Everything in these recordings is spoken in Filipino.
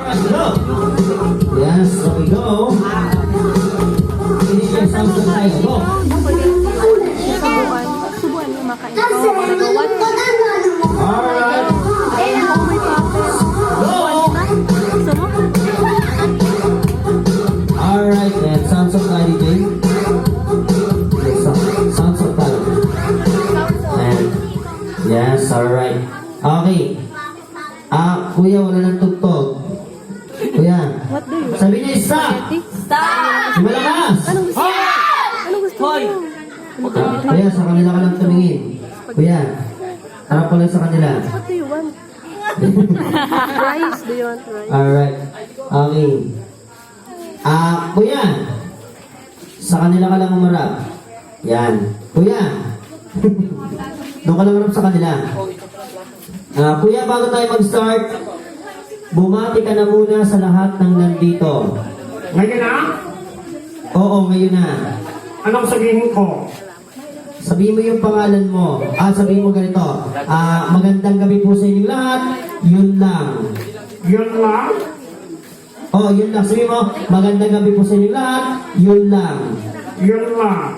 Go! Yes, so we go. Finish your Samsung tayo. Go! Subuan niyo makain. What? Alright. Oh my God. Go! Gusto mo? Alright, then Samsung tayo, DJ. Yes, Samsung tayo. And, yes, alright. Okay. Kuya, wala nang tugtog. Kuya, What do you? sabi niya stop! Stop! Malakas! Anong gusto mo? Anong gusto mo? Kuya, sa kanila ka lang tumingin. Kuya, harap ko lang sa kanila. What do you want? Rice? Do you want rice? Alright. Okay. Kuya, sa kanila ka lang umarap. Yan. Kuya, doon ka lang umarap sa kanila. Kuya, bago tayo mag-start, bumati ka na muna sa lahat ng nandito. Ngayon na? Oo, ngayon na. Anong sabihin ko? Sabihin mo yung pangalan mo. Sabihin mo ganito. Magandang gabi po sa inyong lahat. Yun lang. Yun lang? Oo, yun lang. Sabihin mo, magandang gabi po sa inyong lahat. Yun lang. Yun lang.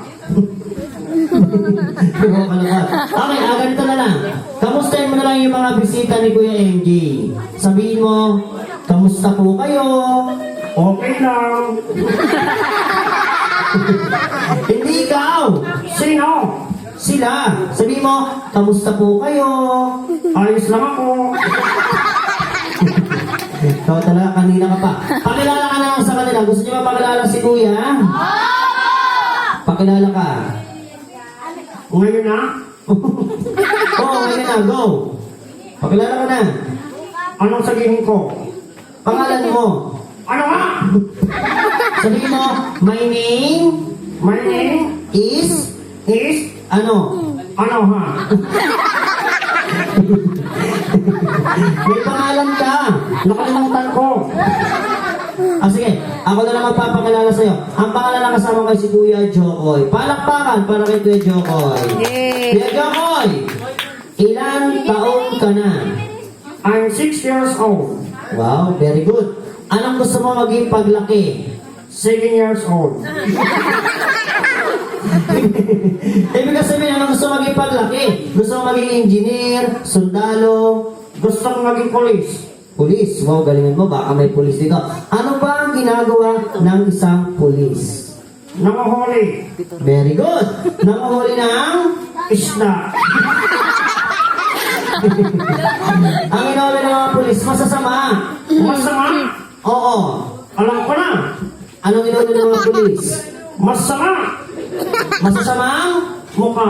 Okay, ganito na lang. Kamustahin mo na lang yung mga bisita ni Kuya MJ. Sabihin mo, kamusta po kayo? Okay lang. Hindi ikaw. Sino? Sila. Sabihin mo, kamusta po kayo? Ayos lang ako. Ikaw talaga, kanina ka pa. Pakilala ka na lang sa kanila. Gusto niyo ba pakilala si Kuya? Pakilala ka. Ngayon na? Oo, ngayon na. Go. Pakilala ka na. Anong sabihin ko? Pangalan mo. Ano nga? Sabihin mo, my name My name is, is... ano? Ano ha? May pangalan ka. Nakalimutan ko. Sige. Ako na lang magpapakilala sa'yo. Ang pangalan na kasama kay si Kuya Jokoy. Palakpakan para kay Kuya Jokoy. Yay! Kuya Jokoy, ilan taon ka na? I'm 6 years old. Wow, very good. Anong gusto mo maging paglaki? 7 years old. Ibig sabihin, anong gusto mo maging paglaki? Gusto mo maging engineer, sundalo, Gusto ko maging polis. pulis. Wow, galingan mo. Baka may pulis dito. Ano ba ang ginagawa ng isang pulis? Nanguhuli. Very good. Nanguhuli ng Isda. ang ginagawa ng mga pulis, masasama. Masama. Oo. Alam ko na. Anong ginagawa ng mga pulis? Masama. Masasamang? Mukha.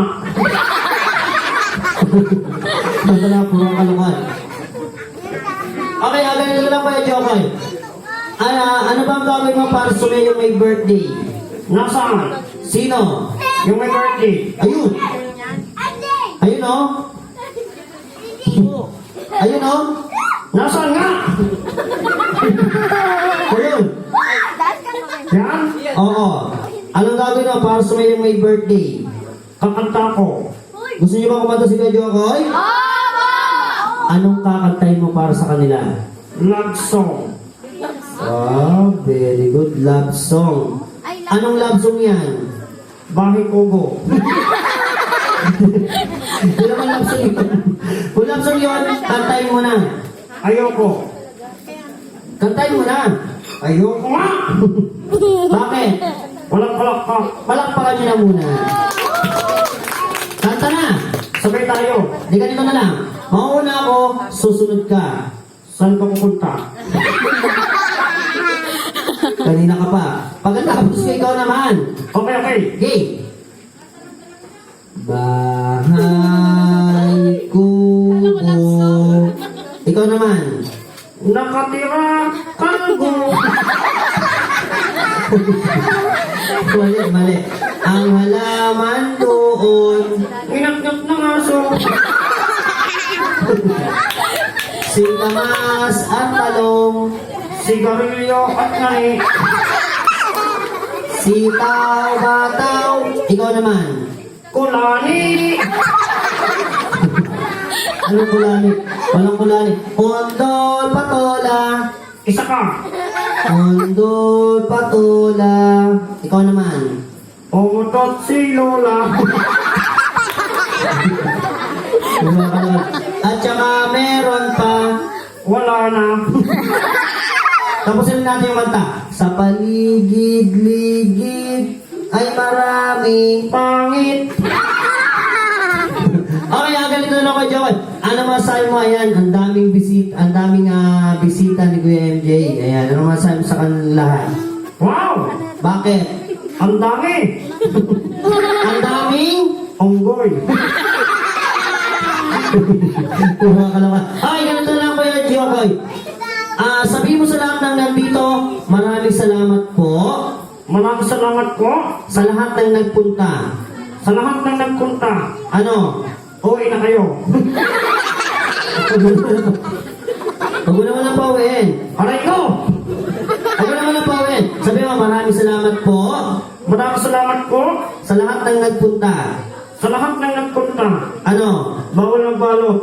Basta na, puro kalukan. Okay, ganito na lang Kuya Jokoy. Ano ba ang gagawin mo para sumayo yung may birthday? Nasaan? Sino? Yung may birthday. Ayun. Ayun o. Ayun o. Nasaan nga? Ayun. Yan. Oo. Anong gagawin mo para sumayo yung may birthday? Kakanta ko. Gusto niyo ba kumanta si Kuya Jokoy? Anong kakantahin mo para sa kanila? Love song. Very good. Love song. Anong love song yan? Bahay Kubo. Hindi naman love song yun. Kung love song yun, kantahin mo na. Ayoko. Kantahin mo na. Ayoko nga. Bakit? Walang palakpak. Palakpakan niyo na muna. Kanta na. Sabay tayo. Di ganito na lang. Mauna ako, susunod ka. Saan ka pupunta? Kanina ka pa. Pagkatapos ko ikaw naman. Okay, okay. Okay. Bahay kubo. Ikaw naman. Nakatira kalbo. Mali, mali. Ang halaman doon. Inaknap ng aso. Singkamas at talong. Sigarilyo at nari. Sitaw, bataw. Ikaw naman. Kulani. Anong kulani? Walang kulani. Pondol, patola. Isa ka. Undol patula. Ikaw naman. Umutot si Lola. At saka meron pa. Wala na. Tapusin natin yung kanta. Sa paligid-ligid ay maraming pangit. Okay, ganito na ako, Joel. Ano masasabi mo? Ayan, ang daming bisita ni Kuya MJ. Ayan, ano masasabi mo sa kanila lahat? Wow! Bakit? Ang dami! Ang daming Onggoy! kumakalaman. Okay, ganito lang Kuya Jokoy. Sabihin mo sa lahat ng nandito, maraming salamat po Maraming salamat po sa lahat ng nagpunta. sa lahat ng nagpunta. Ano? Uwi na kayo. Huwag mo naman ang pauwiin. Aray ko! Huwag mo naman ang pauwiin. Sabi mo, maraming salamat po Maraming salamat po sa lahat ng nagpunta. sa lahat ng nagpunta. Ano? Bawal ng balot.